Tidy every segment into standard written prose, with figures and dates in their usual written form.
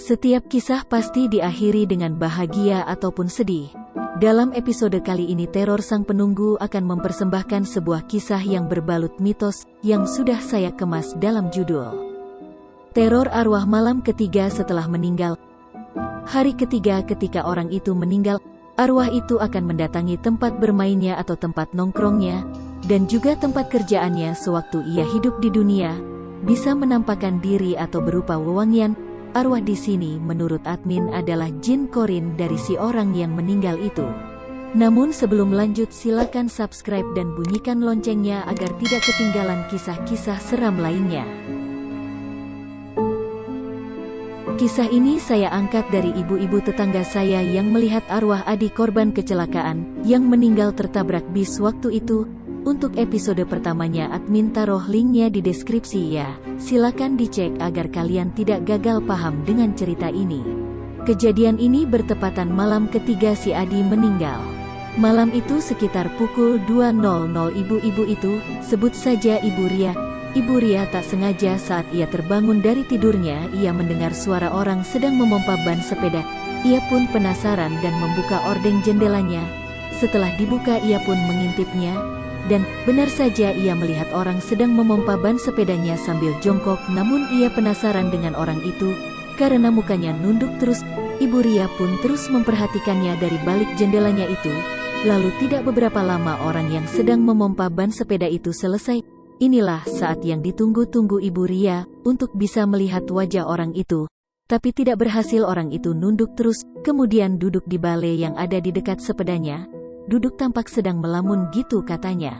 Setiap kisah pasti diakhiri dengan bahagia ataupun sedih. Dalam episode kali ini Teror Sang Penunggu akan mempersembahkan sebuah kisah yang berbalut mitos yang sudah saya kemas dalam judul Teror Arwah Malam Ketiga Setelah Meninggal. Hari ketiga ketika orang itu meninggal, arwah itu akan mendatangi tempat bermainnya atau tempat nongkrongnya, dan juga tempat kerjaannya sewaktu ia hidup di dunia, bisa menampakkan diri atau berupa wewangian. Arwah di sini menurut admin adalah jin korin dari si orang yang meninggal itu. Namun sebelum lanjut silakan subscribe dan bunyikan loncengnya agar tidak ketinggalan kisah-kisah seram lainnya. Kisah ini saya angkat dari ibu-ibu tetangga saya yang melihat arwah adik korban kecelakaan yang meninggal tertabrak bis waktu itu. Untuk episode pertamanya admin taruh linknya di deskripsi ya. Silakan dicek agar kalian tidak gagal paham dengan cerita ini. Kejadian ini bertepatan malam ketiga si Adi meninggal. Malam itu sekitar pukul 2.00 ibu-ibu itu, sebut saja Ibu Ria. Ibu Ria tak sengaja saat ia terbangun dari tidurnya, ia mendengar suara orang sedang memompa ban sepeda. Ia pun penasaran dan membuka ordeng jendelanya. Setelah dibuka ia pun mengintipnya. Dan benar saja ia melihat orang sedang memompa ban sepedanya sambil jongkok, namun ia penasaran dengan orang itu, karena mukanya nunduk terus. Ibu Ria pun terus memperhatikannya dari balik jendelanya itu. Lalu tidak beberapa lama orang yang sedang memompa ban sepeda itu selesai. Inilah saat yang ditunggu-tunggu Ibu Ria, untuk bisa melihat wajah orang itu. Tapi tidak berhasil, orang itu nunduk terus, kemudian duduk di balai yang ada di dekat sepedanya. Duduk tampak sedang melamun gitu katanya.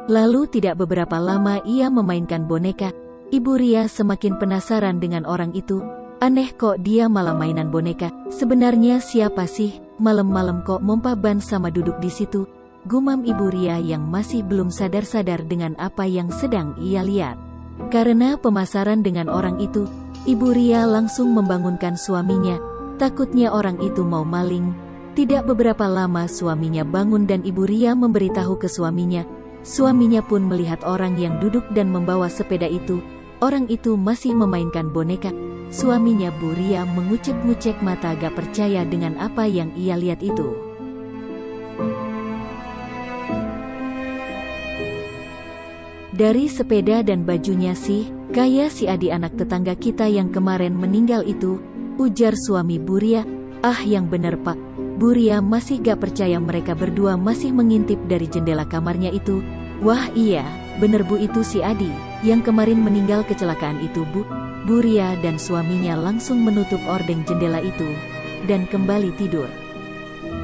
Lalu tidak beberapa lama ia memainkan boneka. Ibu Ria semakin penasaran dengan orang itu. Aneh kok dia malah mainan boneka. Sebenarnya siapa sih malam-malam kok mompa ban sama duduk di situ? Gumam Ibu Ria yang masih belum sadar-sadar dengan apa yang sedang ia lihat. Karena pemasaran dengan orang itu, Ibu Ria langsung membangunkan suaminya. Takutnya orang itu mau maling. Tidak beberapa lama suaminya bangun dan Ibu Ria memberitahu ke suaminya. Suaminya pun melihat orang yang duduk dan membawa sepeda itu. Orang itu masih memainkan boneka. Suaminya Bu Ria mengucek-ngucek mata gak percaya dengan apa yang ia lihat itu. Dari sepeda dan bajunya sih, kayak si Adi anak tetangga kita yang kemarin meninggal itu, ujar suami Bu Ria. Ah yang bener Pak. Bu Ria masih gak percaya, mereka berdua masih mengintip dari jendela kamarnya itu. Wah iya, bener Bu, itu si Adi, yang kemarin meninggal kecelakaan itu Bu. Bu Ria dan suaminya langsung menutup ordeng jendela itu, dan kembali tidur.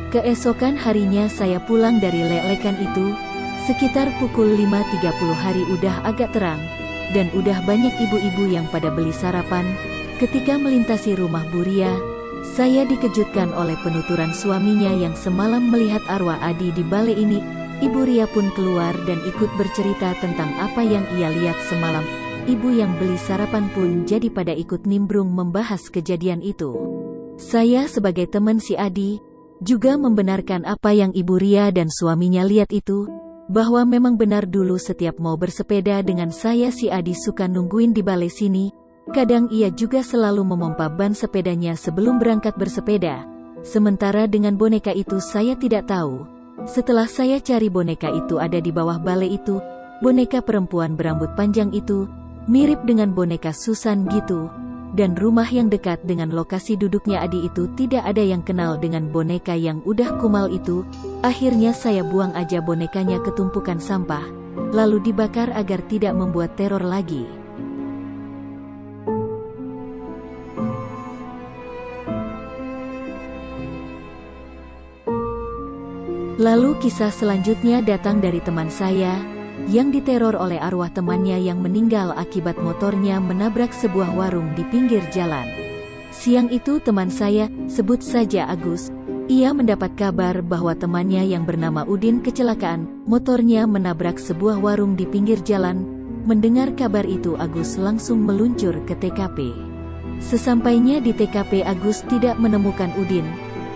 Keesokan harinya saya pulang dari lelekan itu, sekitar pukul 5.30 hari udah agak terang, dan udah banyak ibu-ibu yang pada beli sarapan. Ketika melintasi rumah Bu Ria, saya dikejutkan oleh penuturan suaminya yang semalam melihat arwah Adi di balai ini. Ibu Ria pun keluar dan ikut bercerita tentang apa yang ia lihat semalam. Ibu yang beli sarapan pun jadi pada ikut nimbrung membahas kejadian itu. Saya sebagai teman si Adi, juga membenarkan apa yang Ibu Ria dan suaminya lihat itu, bahwa memang benar dulu setiap mau bersepeda dengan saya si Adi suka nungguin di balai sini. Kadang ia juga selalu memompa ban sepedanya sebelum berangkat bersepeda. Sementara dengan boneka itu saya tidak tahu. Setelah saya cari, boneka itu ada di bawah balai itu. Boneka perempuan berambut panjang itu, mirip dengan boneka Susan gitu. Dan rumah yang dekat dengan lokasi duduknya Adi itu tidak ada yang kenal dengan boneka yang udah kumal itu. Akhirnya saya buang aja bonekanya ke tumpukan sampah, lalu dibakar agar tidak membuat teror lagi. Lalu kisah selanjutnya datang dari teman saya, yang diteror oleh arwah temannya yang meninggal akibat motornya menabrak sebuah warung di pinggir jalan. Siang itu teman saya, sebut saja Agus, ia mendapat kabar bahwa temannya yang bernama Udin kecelakaan, motornya menabrak sebuah warung di pinggir jalan. Mendengar kabar itu Agus langsung meluncur ke TKP. Sesampainya di TKP Agus tidak menemukan Udin.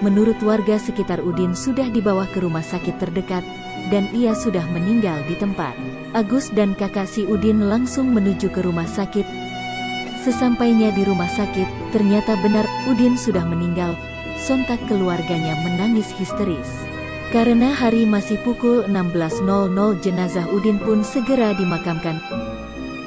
Menurut warga sekitar Udin sudah dibawa ke rumah sakit terdekat, dan ia sudah meninggal di tempat. Agus dan kakak si Udin langsung menuju ke rumah sakit. Sesampainya di rumah sakit, ternyata benar Udin sudah meninggal. Sontak keluarganya menangis histeris. Karena hari masih pukul 16.00, jenazah Udin pun segera dimakamkan.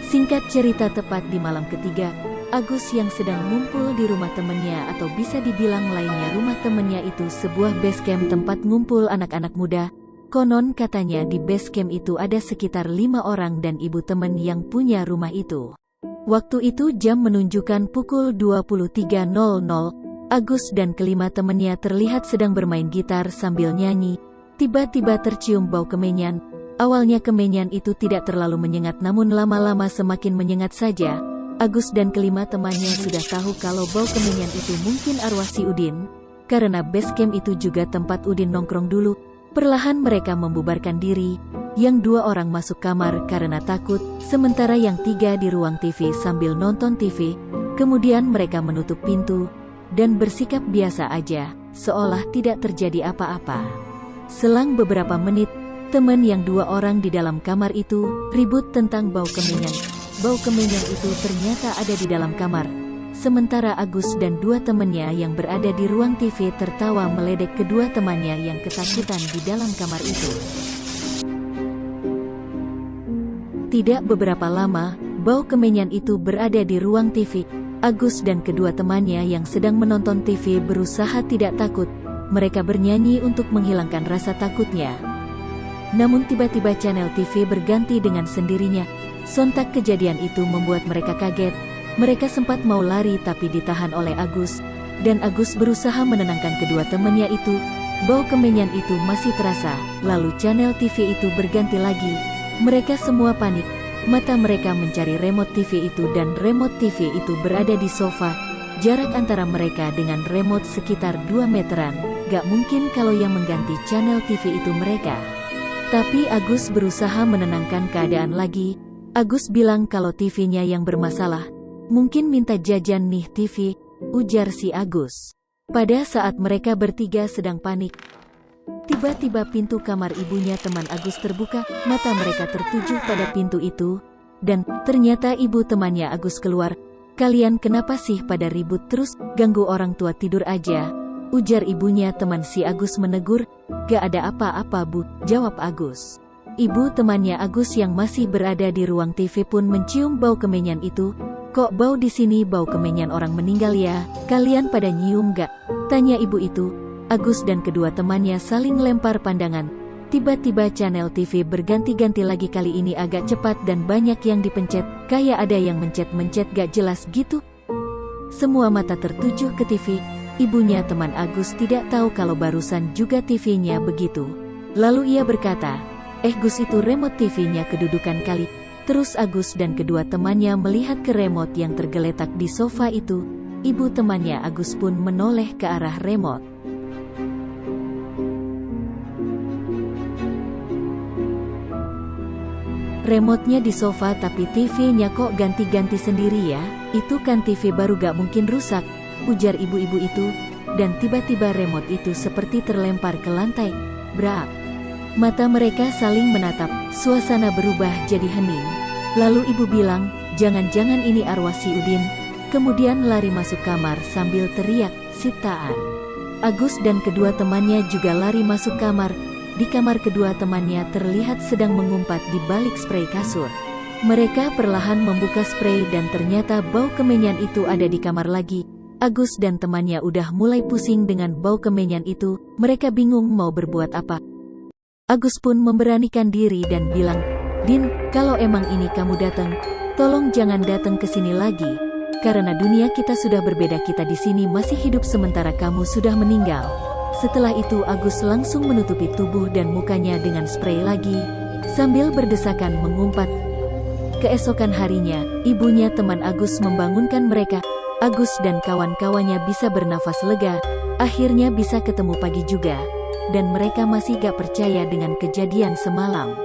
Singkat cerita, tepat di malam ketiga, Agus yang sedang ngumpul di rumah temennya, atau bisa dibilang lainnya rumah temennya itu sebuah base camp tempat ngumpul anak-anak muda. Konon katanya di base camp itu ada sekitar 5 orang dan ibu temen yang punya rumah itu. Waktu itu jam menunjukkan pukul 23.00, Agus dan kelima temennya terlihat sedang bermain gitar sambil nyanyi. Tiba-tiba tercium bau kemenyan. Awalnya kemenyan itu tidak terlalu menyengat, namun lama-lama semakin menyengat saja. Agus dan kelima temannya sudah tahu kalau bau kemenyan itu mungkin arwah si Udin. Karena base camp itu juga tempat Udin nongkrong dulu. Perlahan mereka membubarkan diri. Yang 2 orang masuk kamar karena takut, sementara yang 3 di ruang TV sambil nonton TV. Kemudian mereka menutup pintu dan bersikap biasa aja, seolah tidak terjadi apa-apa. Selang beberapa menit, teman yang 2 orang di dalam kamar itu ribut tentang bau kemenyan. Bau kemenyan itu ternyata ada di dalam kamar. Sementara Agus dan 2 temannya yang berada di ruang TV tertawa meledek kedua temannya yang ketakutan di dalam kamar itu. Tidak beberapa lama, bau kemenyan itu berada di ruang TV. Agus dan kedua temannya yang sedang menonton TV berusaha tidak takut. Mereka bernyanyi untuk menghilangkan rasa takutnya. Namun tiba-tiba channel TV berganti dengan sendirinya. Sontak kejadian itu membuat mereka kaget. Mereka sempat mau lari tapi ditahan oleh Agus. Dan Agus berusaha menenangkan kedua temannya itu. Bau kemenyan itu masih terasa. Lalu channel TV itu berganti lagi. Mereka semua panik. Mata mereka mencari remote TV itu dan remote TV itu berada di sofa. Jarak antara mereka dengan remote sekitar 2 meteran. Gak mungkin kalau yang mengganti channel TV itu mereka. Tapi Agus berusaha menenangkan keadaan lagi. Agus bilang kalau TV-nya yang bermasalah. Mungkin minta jajan nih TV, ujar si Agus. Pada saat mereka bertiga sedang panik, tiba-tiba pintu kamar ibunya teman Agus terbuka. Mata mereka tertuju pada pintu itu. Dan ternyata ibu temannya Agus keluar. Kalian kenapa sih pada ribut terus? Ganggu orang tua tidur aja, ujar ibunya teman si Agus menegur. Gak ada apa-apa bu, jawab Agus. Ibu temannya Agus yang masih berada di ruang TV pun mencium bau kemenyan itu. Kok bau di sini bau kemenyan orang meninggal ya? Kalian pada nyium gak? Tanya ibu itu. Agus dan kedua temannya saling lempar pandangan. Tiba-tiba channel TV berganti-ganti lagi, kali ini agak cepat dan banyak yang dipencet. Kayak ada yang mencet-mencet gak jelas gitu. Semua mata tertuju ke TV. Ibunya teman Agus tidak tahu kalau barusan juga TV-nya begitu. Lalu ia berkata, Gus itu remote TV-nya kedudukan kali. Terus Agus dan kedua temannya melihat ke remote yang tergeletak di sofa itu. Ibu temannya Agus pun menoleh ke arah remote. Remote-nya di sofa tapi TV-nya kok ganti-ganti sendiri ya? Itu kan TV baru gak mungkin rusak, ujar ibu-ibu itu. Dan tiba-tiba remote itu seperti terlempar ke lantai. Brak. Mata mereka saling menatap, suasana berubah jadi hening. Lalu ibu bilang, jangan-jangan ini arwah si Udin. Kemudian lari masuk kamar sambil teriak, sitaan. Agus dan kedua temannya juga lari masuk kamar. Di kamar kedua temannya terlihat sedang mengumpat di balik sprei kasur. Mereka perlahan membuka sprei dan ternyata bau kemenyan itu ada di kamar lagi. Agus dan temannya udah mulai pusing dengan bau kemenyan itu. Mereka bingung mau berbuat apa. Agus pun memberanikan diri dan bilang, Din, kalau emang ini kamu datang, tolong jangan datang ke sini lagi. Karena dunia kita sudah berbeda, kita di sini masih hidup sementara kamu sudah meninggal. Setelah itu Agus langsung menutupi tubuh dan mukanya dengan sprei lagi, sambil berdesakan mengumpat. Keesokan harinya, ibunya teman Agus membangunkan mereka. Agus dan kawan-kawannya bisa bernafas lega, akhirnya bisa ketemu pagi juga. Dan mereka masih gak percaya dengan kejadian semalam.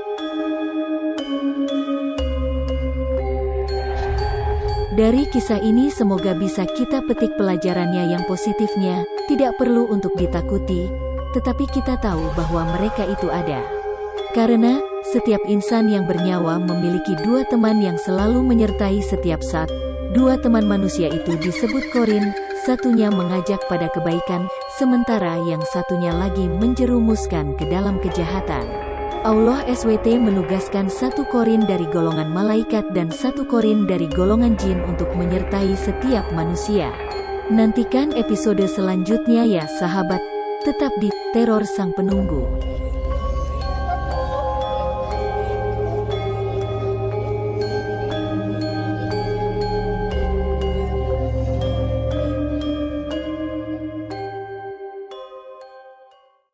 Dari kisah ini semoga bisa kita petik pelajarannya yang positifnya. Tidak perlu untuk ditakuti, tetapi kita tahu bahwa mereka itu ada. Karena setiap insan yang bernyawa memiliki 2 teman yang selalu menyertai setiap saat. Dua teman manusia itu disebut korin, satunya mengajak pada kebaikan, sementara yang satunya lagi menjerumuskan ke dalam kejahatan. Allah SWT menugaskan satu korin dari golongan malaikat dan satu korin dari golongan jin untuk menyertai setiap manusia. Nantikan episode selanjutnya ya sahabat, tetap di Teror Sang Penunggu.